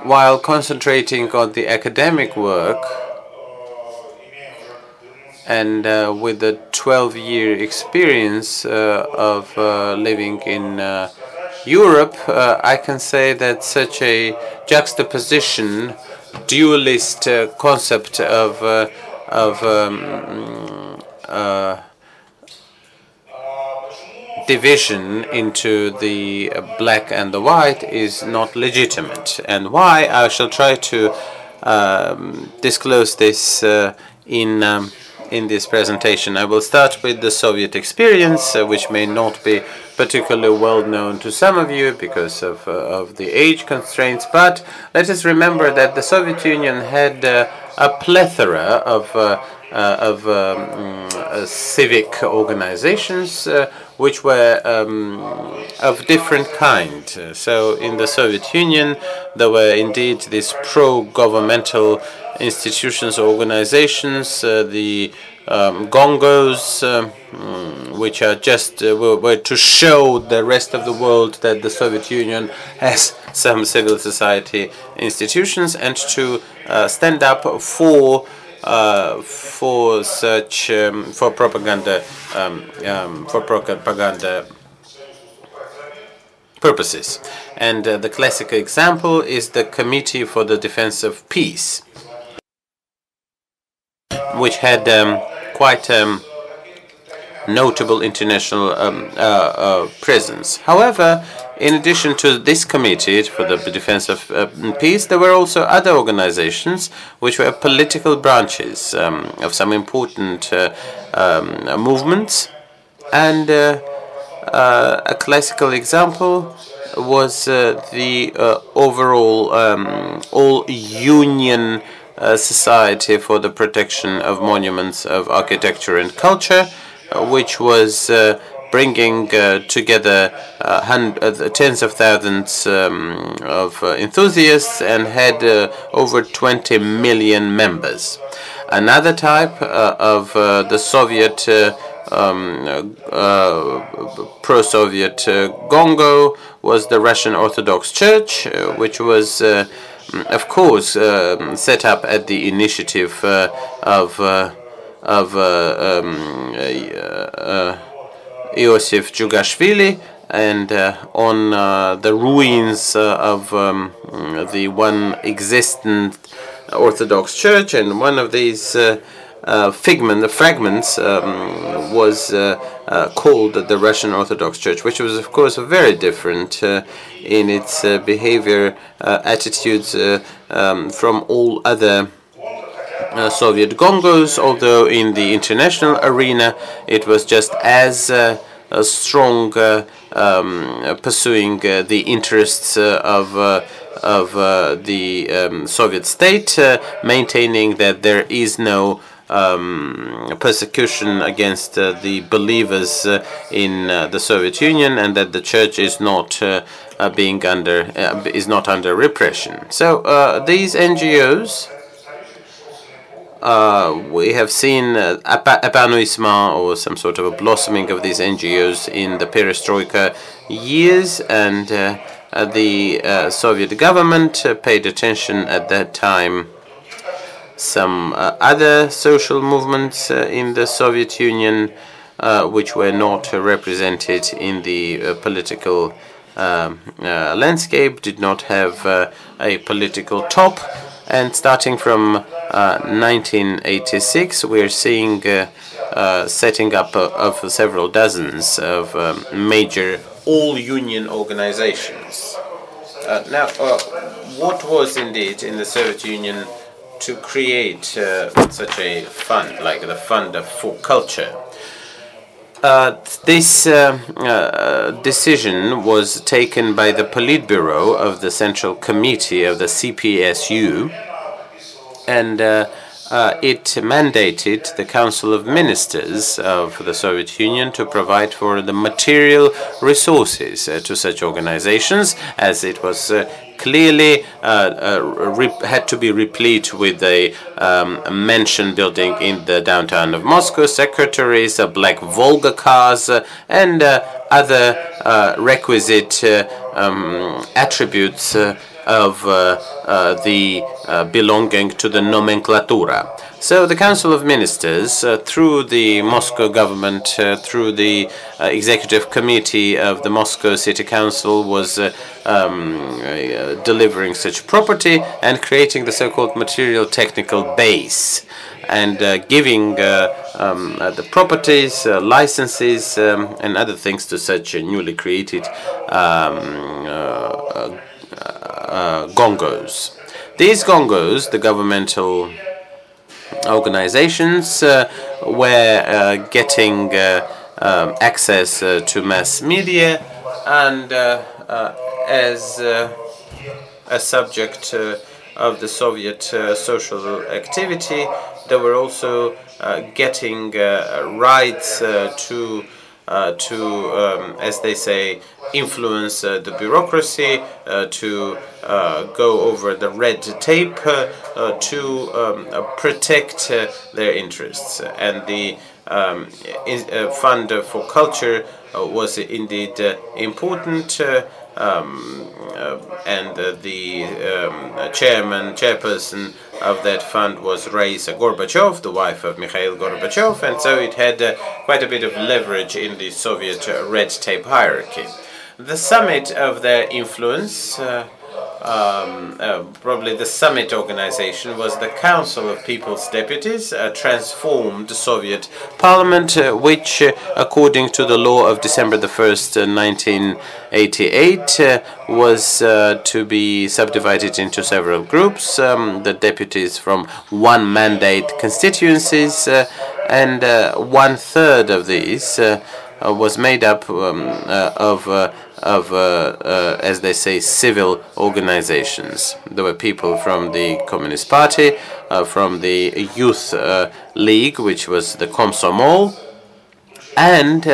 while concentrating on the academic work and with the 12-year experience of living in Europe, I can say that such a juxtaposition, dualist concept of division into the black and the white is not legitimate. And why? I shall try to disclose this in this presentation. I will start with the Soviet experience, which may not be particularly well known to some of you because of the age constraints, but let us remember that the Soviet Union had a plethora of civic organizations which were of different kind. So in the Soviet Union there were indeed these pro-governmental institutions, organizations, the Gongos, which are just were to show the rest of the world that the Soviet Union has some civil society institutions, and to stand up for such for propaganda purposes. And the classic example is the Committee for the Defense of Peace, which had quite notable international presence. However, in addition to this committee for the defense of peace, there were also other organizations which were political branches of some important movements. And a classical example was the overall all-union Society for the Protection of Monuments of Architecture and Culture, which was bringing together tens of thousands of enthusiasts and had over 20 million members. Another type of the Soviet pro-Soviet Gongo was the Russian Orthodox Church, which was of course set up at the initiative of Iosif Jugashvili, and on the ruins of the one existent Orthodox Church, and one of these fragments was called the Russian Orthodox Church, which was of course very different in its behavior, attitudes from all other Soviet Gongos, although in the international arena it was just as strong, pursuing the interests of the Soviet state, maintaining that there is no persecution against the believers in the Soviet Union, and that the church is not under repression. So these NGOs, we have seen épanouissement, or some sort of a blossoming of these NGOs in the perestroika years, and the Soviet government paid attention at that time. Some other social movements in the Soviet Union which were not represented in the political landscape, did not have a political top. And starting from 1986, we're seeing setting up of several dozens of major all-union organizations. Now, what was indeed in the Soviet Union to create such a fund, like the Fund for Culture? This decision was taken by the Politburo of the Central Committee of the CPSU, and it mandated the Council of Ministers of the Soviet Union to provide for the material resources to such organizations, as it was clearly had to be replete with a mansion building in the downtown of Moscow, secretaries, black Volga cars, and other requisite attributes of the belonging to the nomenclatura. So the Council of Ministers, through the Moscow government, through the Executive Committee of the Moscow City Council, was delivering such property and creating the so-called material technical base, and giving the properties, licenses, and other things to such newly created gongos. These gongos, the governmental organizations, were getting access to mass media, and as a subject of the Soviet social activity, they were also getting rights to, as they say, influence the bureaucracy, to go over the red tape, to protect their interests. And the Fund for Culture was indeed important. And the chairperson of that fund was Raisa Gorbachev, the wife of Mikhail Gorbachev, and so it had quite a bit of leverage in the Soviet red tape hierarchy. The summit of their influence, probably the summit organization, was the Council of People's Deputies, a transformed Soviet parliament, which, according to the law of December the 1st, 1988, was to be subdivided into several groups, the deputies from one-mandate constituencies, and 1/3 of these was made up of as they say, civil organizations. There were people from the Communist Party, from the Youth League, which was the Komsomol, and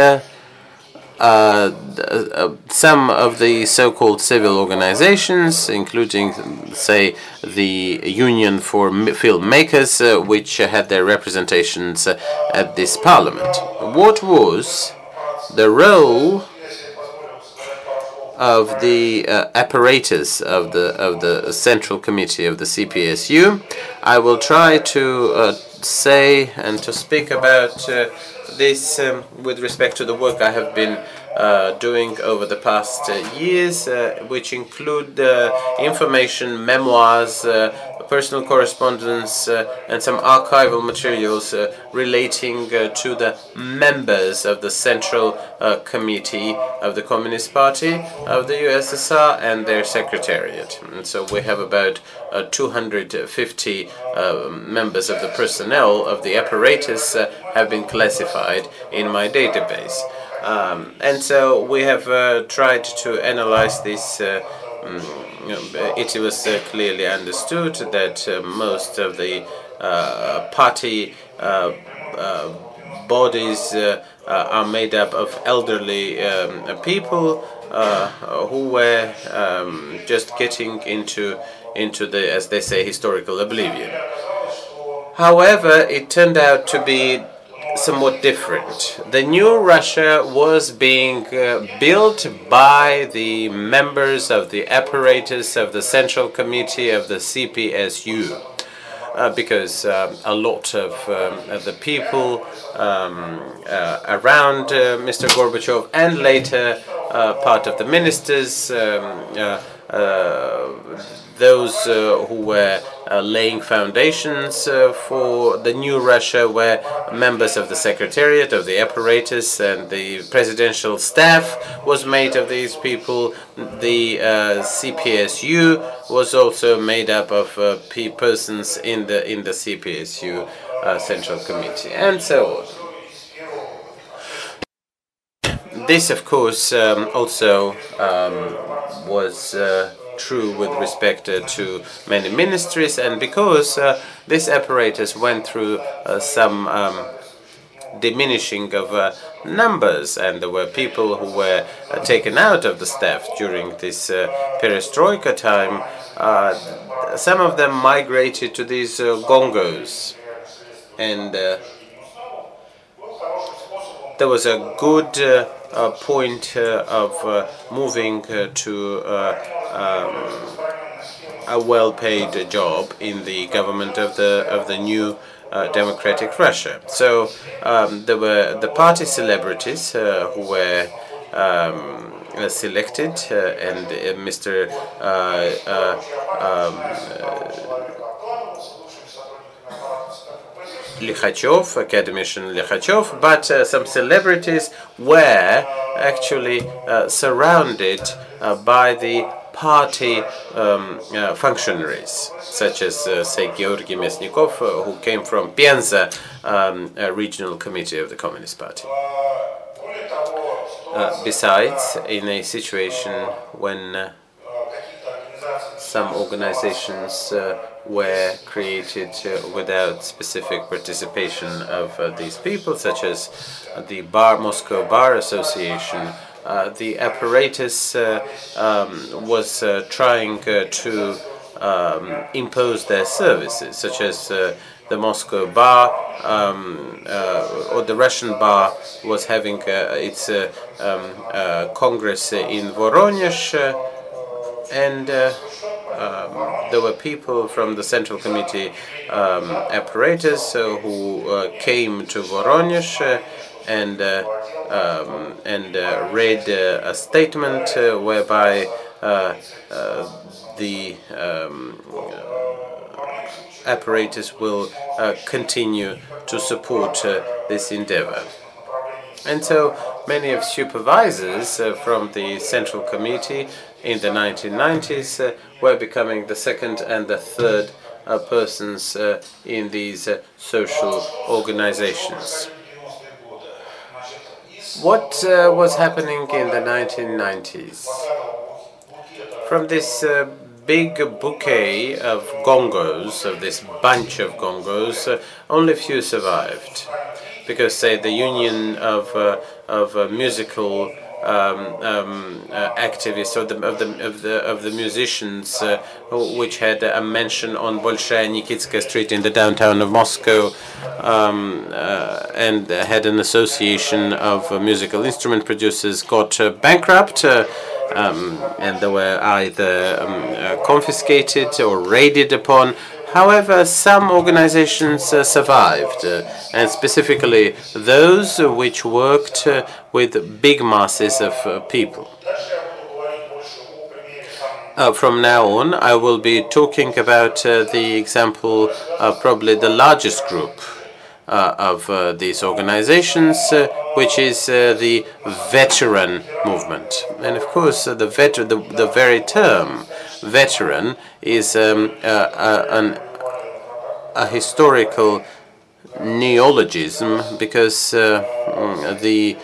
some of the so-called civil organizations, including, say, the Union for Filmmakers, which had their representations at this parliament. What was the role of the apparatus of the Central Committee of the CPSU? I will try to say and to speak about this with respect to the work I have been doing over the past years, which include information, memoirs, personal correspondence, and some archival materials relating to the members of the Central Committee of the Communist Party of the USSR and their secretariat. And so we have about 250 members of the personnel of the apparatus have been classified in my database. And so we have tried to analyze this. It was clearly understood that most of the party bodies are made up of elderly people who were just getting into the, as they say, historical oblivion. However, it turned out to be somewhat different. The new Russia was being built by the members of the apparatus of the Central Committee of the CPSU, because a lot of the people around Mr. Gorbachev and later part of the ministers, those who were laying foundations for the new Russia were members of the secretariat, of the apparatus, and the presidential staff was made of these people. The CPSU was also made up of persons in the CPSU Central Committee, and so on. This, of course, also was true with respect to many ministries, and because this apparatus went through some diminishing of numbers, and there were people who were taken out of the staff during this perestroika time, some of them migrated to these gongos, and there was a good point of moving to a well-paid job in the government of the new democratic Russia. So there were the party celebrities who were selected, and Mr. Likhachev, academician Likhachev, but some celebrities were actually surrounded by the party functionaries, such as, say, Georgy Mesnikov, who came from Penza regional committee of the Communist Party. Besides, in a situation when some organizations were created without specific participation of these people, such as the Moscow Bar Association, the apparatus was trying to impose their services, such as the Moscow Bar or the Russian Bar was having its congress in Voronezh, and there were people from the Central Committee apparatus who came to Voronezh and read a statement whereby the apparatus will continue to support this endeavor. And so many of supervisors from the Central Committee in the 1990s were becoming the second and the third persons in these social organizations. What was happening in the 1990s? From this big bouquet of gongos, of this bunch of gongos, only few survived, because, say, the union of musical activists of the musicians, which had a mention on Bolshaya Nikitskaya Street in the downtown of Moscow, and had an association of musical instrument producers, got bankrupt. And they were either confiscated or raided upon. However, some organizations survived, and specifically those which worked with big masses of people. From now on, I will be talking about the example of probably the largest group of these organizations, which is the veteran movement. And of course, the very term veteran is a historical neologism, because the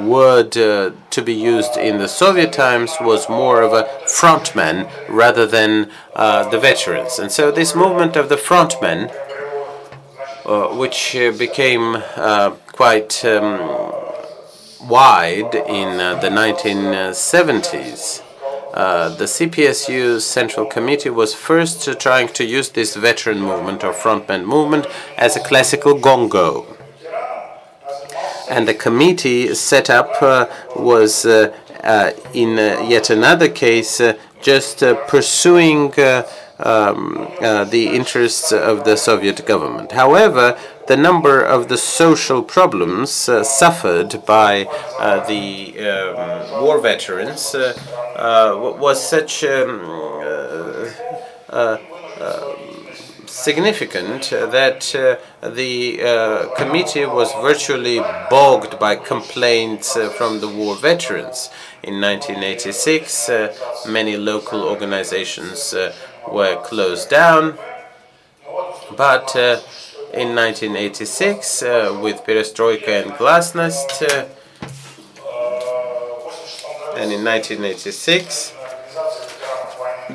word to be used in the Soviet times was more of a frontman rather than the veterans. And so this movement of the frontmen, which became quite wide in the 1970s. The CPSU's Central Committee was first trying to use this veteran movement or frontman movement as a classical gongo. And the committee set up was, in yet another case, just pursuing the interests of the Soviet government. However, the number of the social problems suffered by the war veterans was such significant that the committee was virtually bogged by complaints from the war veterans. In 1986, many local organizations were closed down, but in 1986, with Perestroika and Glasnost, and in 1986,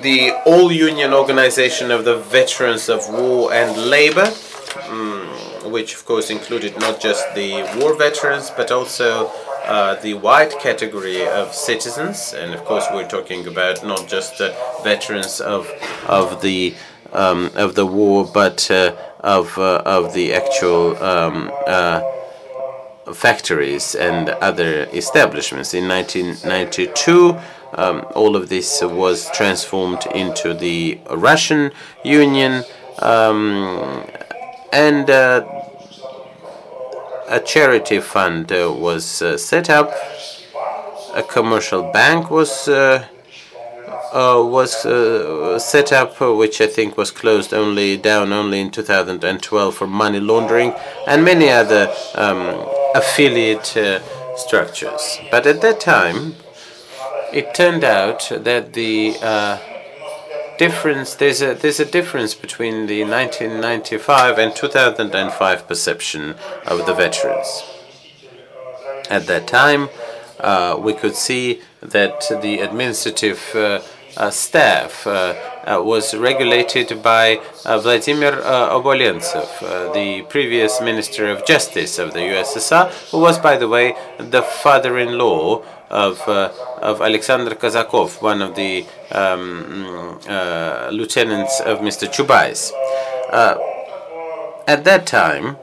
the all-union organization of the veterans of war and labor, which of course included not just the war veterans, but also the white category of citizens, and of course we're talking about not just veterans of the war, but of the actual factories and other establishments. In 1992, all of this was transformed into the Russian Union, and a charity fund was set up. A commercial bank was set up, which I think was closed down only in 2012 for money laundering, and many other affiliate structures. But at that time, it turned out that the there's a difference between the 1995 and 2005 perception of the veterans. At that time, we could see that the administrative staff was regulated by Vladimir Obolentsov, the previous Minister of Justice of the USSR, who was, by the way, the father-in-law of Alexander Kazakov, one of the lieutenants of Mr. Chubais. At that time,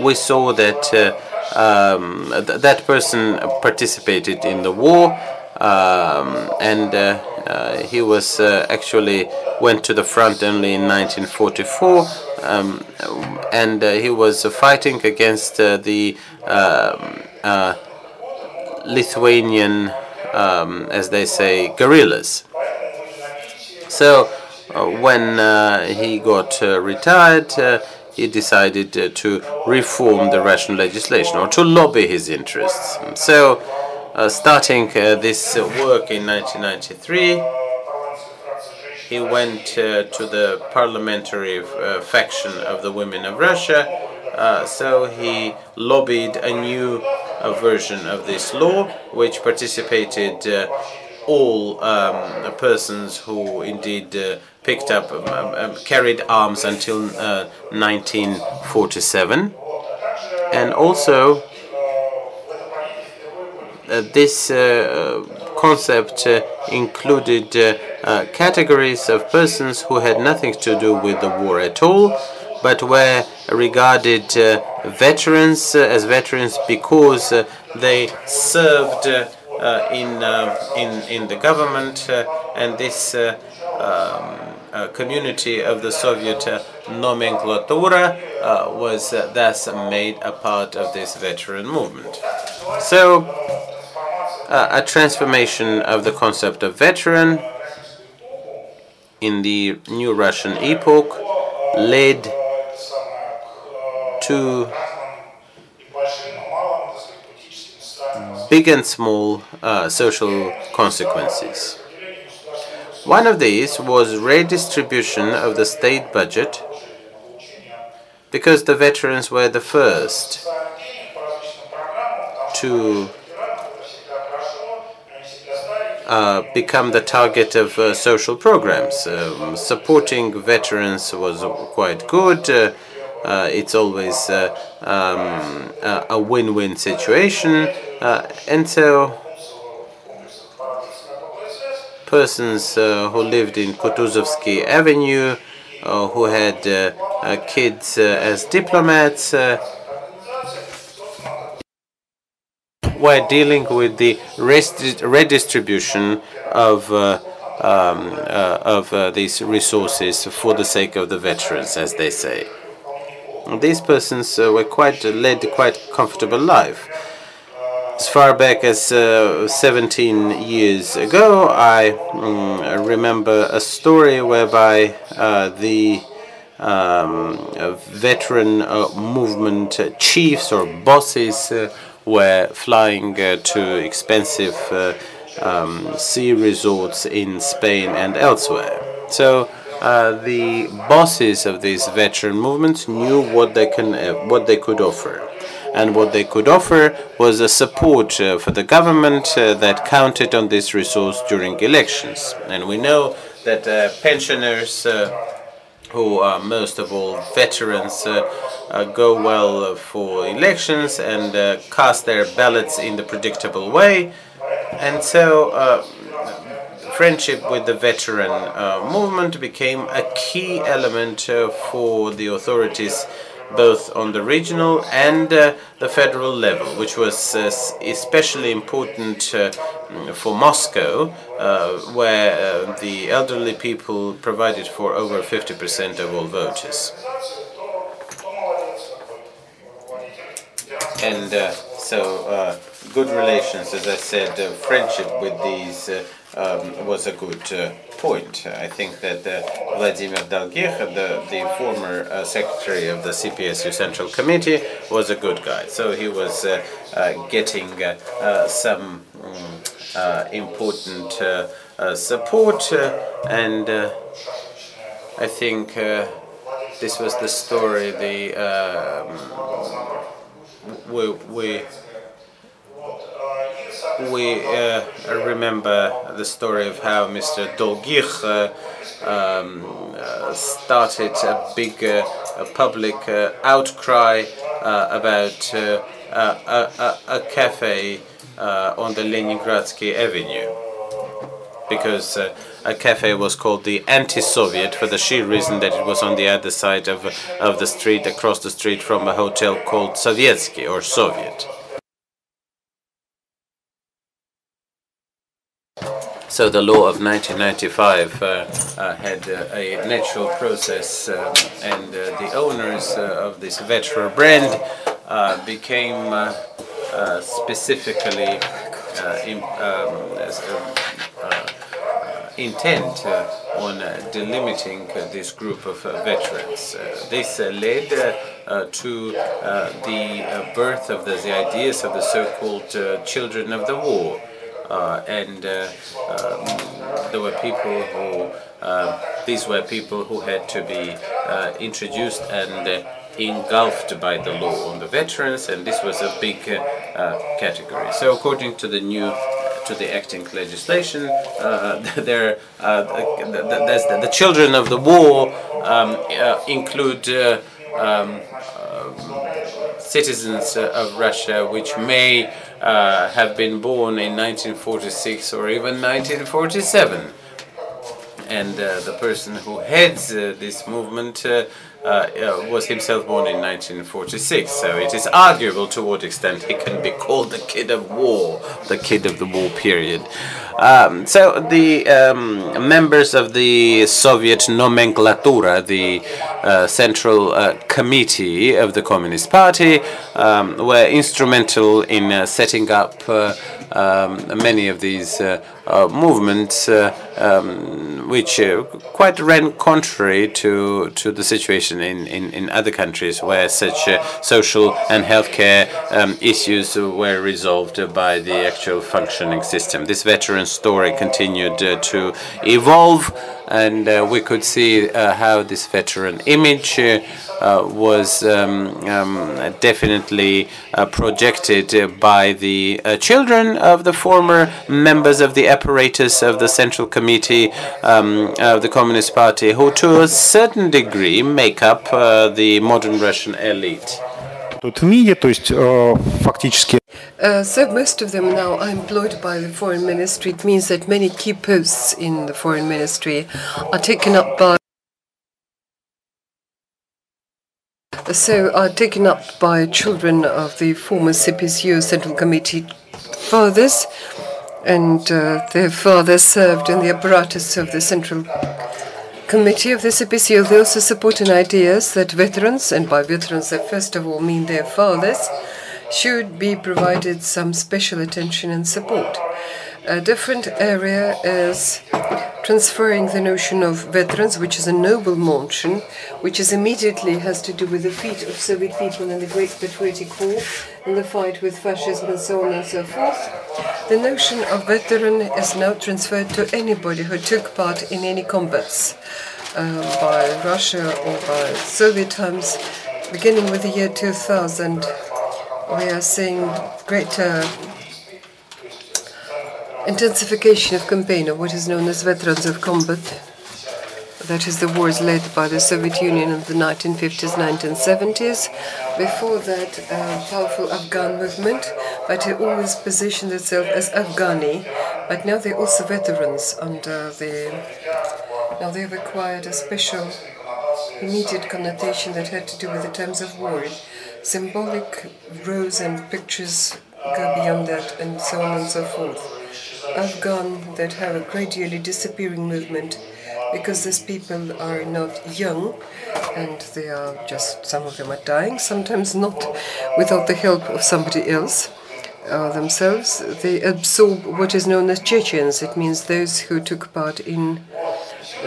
we saw that that person participated in the war, and he was actually went to the front only in 1944, and he was fighting against the Lithuanian, as they say, guerrillas. So when he got retired, he decided to reform the Russian legislation, or to lobby his interests. So starting this work in 1993, he went to the parliamentary faction of the Women of Russia. So he lobbied a new version of this law, which participated all persons who indeed picked up, carried arms until 1947. And also this concept included categories of persons who had nothing to do with the war at all, but were regarded veterans as veterans because they served in the government, and this community of the Soviet nomenclatura was thus made a part of this veteran movement. So a transformation of the concept of veteran in the new Russian epoch led to big and small social consequences. One of these was redistribution of the state budget, because the veterans were the first to become the target of social programs. Supporting veterans was quite good. It's always a win-win situation, and so persons who lived in Kutuzovsky Avenue, who had kids as diplomats, were dealing with the redistribution of these resources for the sake of the veterans, as they say. These persons led quite comfortable life. As far back as 17 years ago, I remember a story whereby the veteran movement chiefs or bosses were flying to expensive sea resorts in Spain and elsewhere. So the bosses of these veteran movements knew what they could offer. And what they could offer was a support for the government that counted on this resource during elections. And we know that pensioners, who are most of all veterans, go well for elections and cast their ballots in the predictable way. And so friendship with the veteran movement became a key element for the authorities both on the regional and the federal level, which was especially important for Moscow, where the elderly people provided for over 50% of all voters. And so good relations, as I said, friendship with these was a good point. I think that Vladimir Dolgikh, the former secretary of the CPSU Central Committee, was a good guy. So he was getting some important support, and I think this was the story. We remember the story of how Mr. Dolgikh started a big public outcry about a cafe on the Leningradsky Avenue, because a cafe was called the Anti-Soviet for the sheer reason that it was on the other side of the street, across the street from a hotel called Sovietsky or Soviet. So the law of 1995 had a natural process, and the owners of this veteran brand became specifically intent on delimiting this group of veterans. This led to the birth of the ideas of the so-called children of the war. And there were people who, these were people who had to be introduced and engulfed by the law on the veterans, and this was a big category. So according to the acting legislation, the children of the war include citizens of Russia which may have been born in 1946 or even 1947. And the person who heads this movement was himself born in 1946. So it is arguable to what extent he can be called the kid of war, the kid of the war period. So the members of the Soviet nomenclatura, the Central Committee of the Communist Party, were instrumental in setting up many of these movements, which quite ran contrary to the situation in other countries where such social and healthcare issues were resolved by the actual functioning system. This veteran story continued to evolve, and we could see how this veteran image was definitely projected by the children of the former members of the apparatus of the Central Committee of the Communist Party, who to a certain degree make up the modern Russian elite. So most of them now are employed by the foreign ministry. It means that many key posts in the foreign ministry are taken up by children of the former CPSU Central Committee fathers, and their fathers served in the apparatus of the Central Committee of the CPSU. They also support ideas that veterans, and by veterans I first of all mean their fathers, should be provided some special attention and support. A different area is transferring the notion of veterans, which is a noble notion, which is immediately has to do with the feat of Soviet people in the Great Patriotic War, in the fight with fascism and so on and so forth. The notion of veteran is now transferred to anybody who took part in any combats by Russia or by Soviet times. Beginning with the year 2000, we are seeing greater intensification of campaign of what is known as veterans of combat. That is the wars led by the Soviet Union in the 1950s, 1970s. Before that, a powerful Afghan movement, but it always positioned itself as Afghani. But now they're also veterans under the. Now they've acquired a special immediate connotation that had to do with the times of war. Symbolic rows and pictures go beyond that, and so on and so forth. Afghan that have a gradually disappearing movement because these people are not young and they are just, some of them are dying, sometimes not without the help of somebody else. Themselves, they absorb what is known as Chechens. It means those who took part in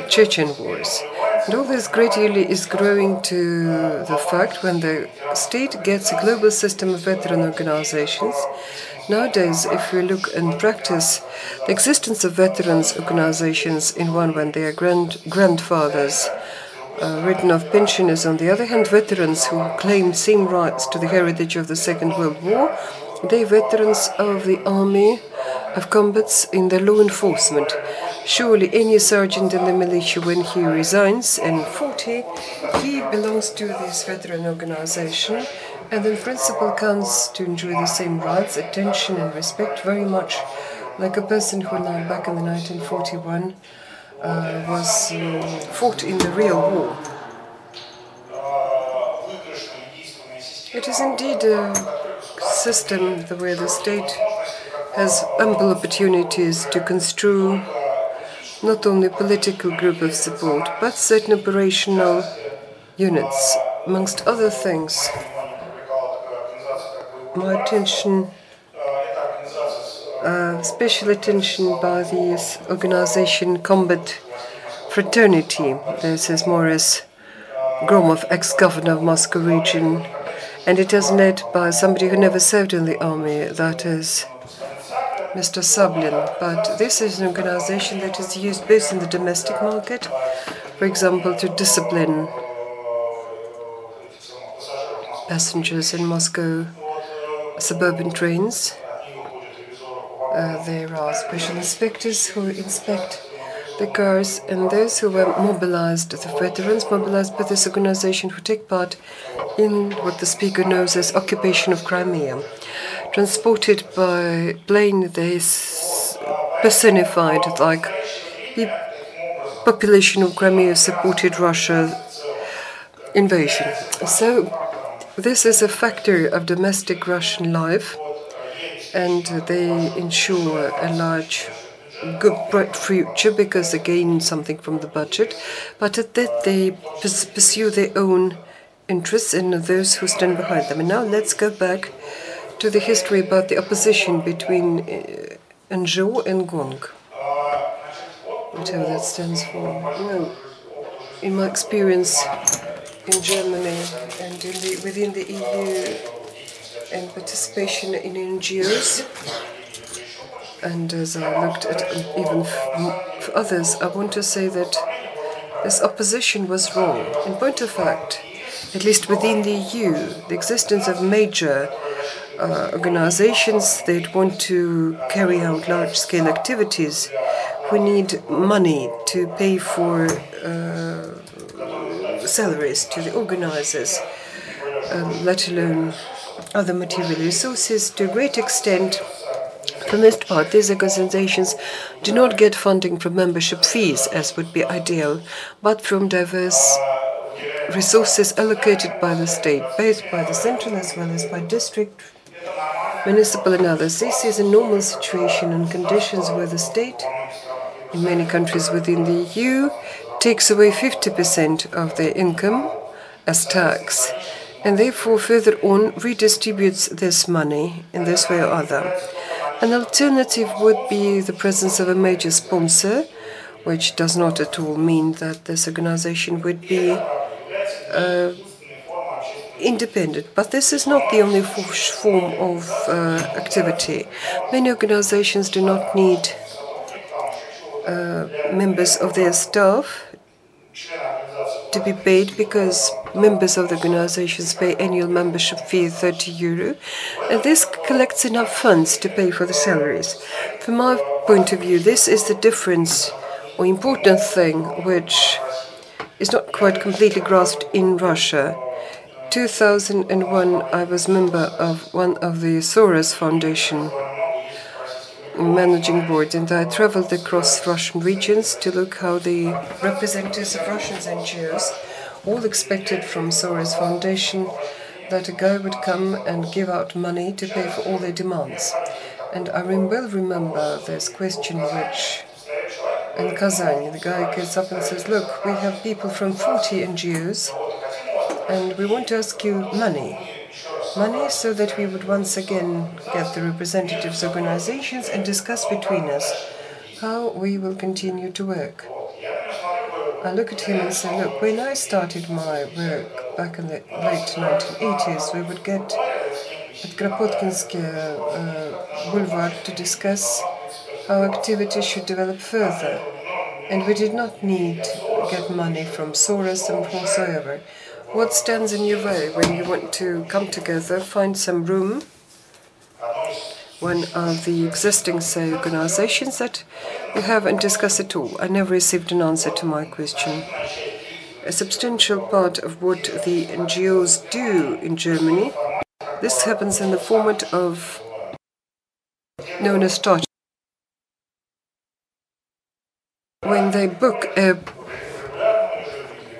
Chechen wars. And all this gradually is growing to the fact when the state gets a global system of veteran organizations. Nowadays, if we look and practice the existence of veterans organizations in one when they are grandfathers, written off pensioners, on the other hand, veterans who claim same rights to the heritage of the Second World War, they veterans of the army, of combats in the law enforcement. Surely any sergeant in the militia, when he resigns in 40, he belongs to this veteran organization and in principle counts to enjoy the same rights, attention and respect very much like a person who now back in the 1941 was fought in the real war. It is indeed a system where the state has ample opportunities to construe not only political group of support, but certain operational units. Amongst other things, my attention, special attention by this organization Combat Fraternity. This is Morris Gromov, ex-governor of Moscow region, and it is led by somebody who never served in the army, that is Mr. Sablin. But this is an organization that is used both in the domestic market, for example, to discipline passengers in Moscow suburban trains. There are special inspectors who inspect the cars, and those who were mobilized, the veterans mobilized by this organization, who take part in what the speaker knows as occupation of Crimea. Transported by plane, they personified like the population of Crimea supported Russia's invasion. So this is a factor of domestic Russian life, and they ensure a large, good, bright future because they gain something from the budget, but at that they pursue their own interests and those who stand behind them. And now let's go back to the history about the opposition between Nzhou and Gong, whatever that stands for. Well, in my experience in Germany and within the EU and participation in NGOs, and as I looked at even for others, I want to say that this opposition was wrong. In point of fact, at least within the EU, the existence of major organizations that want to carry out large-scale activities who need money to pay for salaries to the organizers, let alone other material resources. To a great extent, for the most part, these organizations do not get funding from membership fees, as would be ideal, but from diverse resources allocated by the state, both by the central as well as by district, municipal and others. This is a normal situation and conditions where the state, in many countries within the EU, takes away 50% of their income as tax, and therefore further on redistributes this money in this way or other. An alternative would be the presence of a major sponsor, which does not at all mean that this organization would be independent. But this is not the only form of activity. Many organizations do not need members of their staff to be paid, because members of the organizations pay annual membership fee of €30, and this collects enough funds to pay for the salaries. From my point of view, this is the difference or important thing which is not quite completely grasped in Russia. 2001, I was member of one of the Soros Foundation managing board, and I traveled across Russian regions to look how the representatives of Russian NGOs all expected from Soros Foundation that a guy would come and give out money to pay for all their demands. And I well remember this question which, in Kazan, the guy gets up and says, look, we have people from 40 NGOs and we want to ask you money so that we would once again get the representatives' organizations and discuss between us how we will continue to work. I look at him and say, look, when I started my work back in the late 1980s, we would get at Kropotkinsky Boulevard to discuss how activity should develop further. And we did not need to get money from Soros and from whatsoever. What stands in your way when you want to come together, find some room? One of the existing, say, organizations that you have and discuss it all. I never received an answer to my question. A substantial part of what the NGOs do in Germany, this happens in the format of known as touch. When they book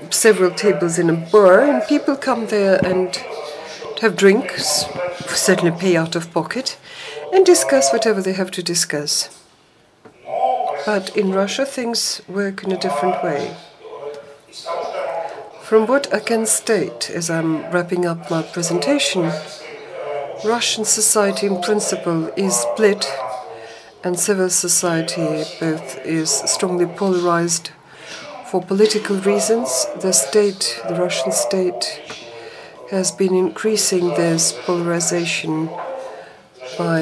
several tables in a bar and people come there and have drinks, certainly pay out of pocket, and discuss whatever they have to discuss. But in Russia things work in a different way. From what I can state as I'm wrapping up my presentation, Russian society in principle is split, and civil society both is strongly polarized for political reasons. The state, the Russian state, has been increasing this polarization by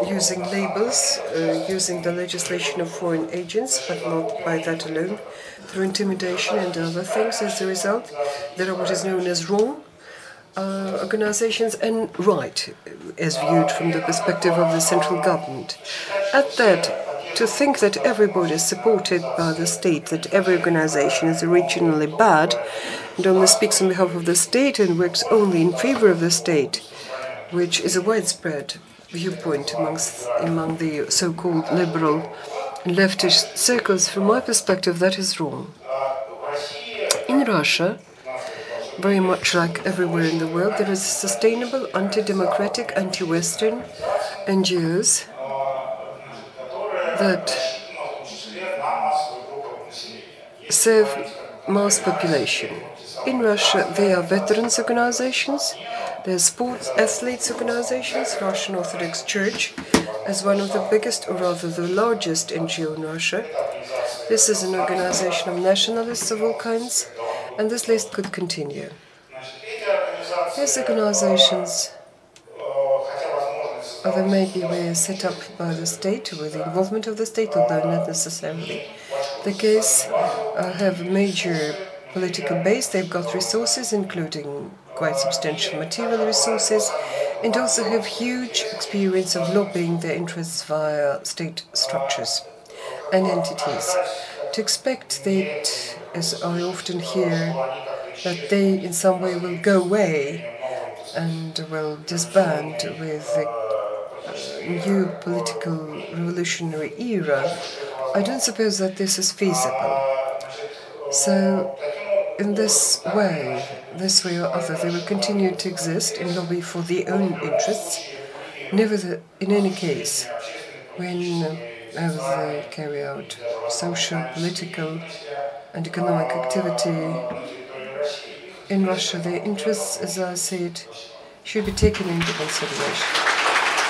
using labels, using the legislation of foreign agents, but not by that alone, through intimidation and other things. As a result, there are what is known as wrong organizations and right, as viewed from the perspective of the central government. At that, to think that everybody is supported by the state, that every organization is originally bad, and only speaks on behalf of the state and works only in favor of the state, which is a widespread viewpoint among the so-called liberal and leftist circles, from my perspective, that is wrong. In Russia, very much like everywhere in the world, there is sustainable, anti-democratic, anti-Western NGOs that serve mass population. In Russia, they are veterans organizations, they are sports athletes organizations, Russian Orthodox Church as one of the biggest, or rather the largest NGO in Russia. This is an organization of nationalists of all kinds, and this list could continue. These organizations, although maybe were set up by the state with the involvement of the state, although not necessarily the case, have a major political base. They've got resources, including quite substantial material resources, and also have huge experience of lobbying their interests via state structures and entities. To expect that, as I often hear, that they in some way will go away and will disband with the new political revolutionary era, I don't suppose that this is feasible. So, in this way or other, they will continue to exist and lobby for their own interests. Never, in any case, whenever they carry out social, political, and economic activity in Russia, their interests, as I see it, should be taken into consideration.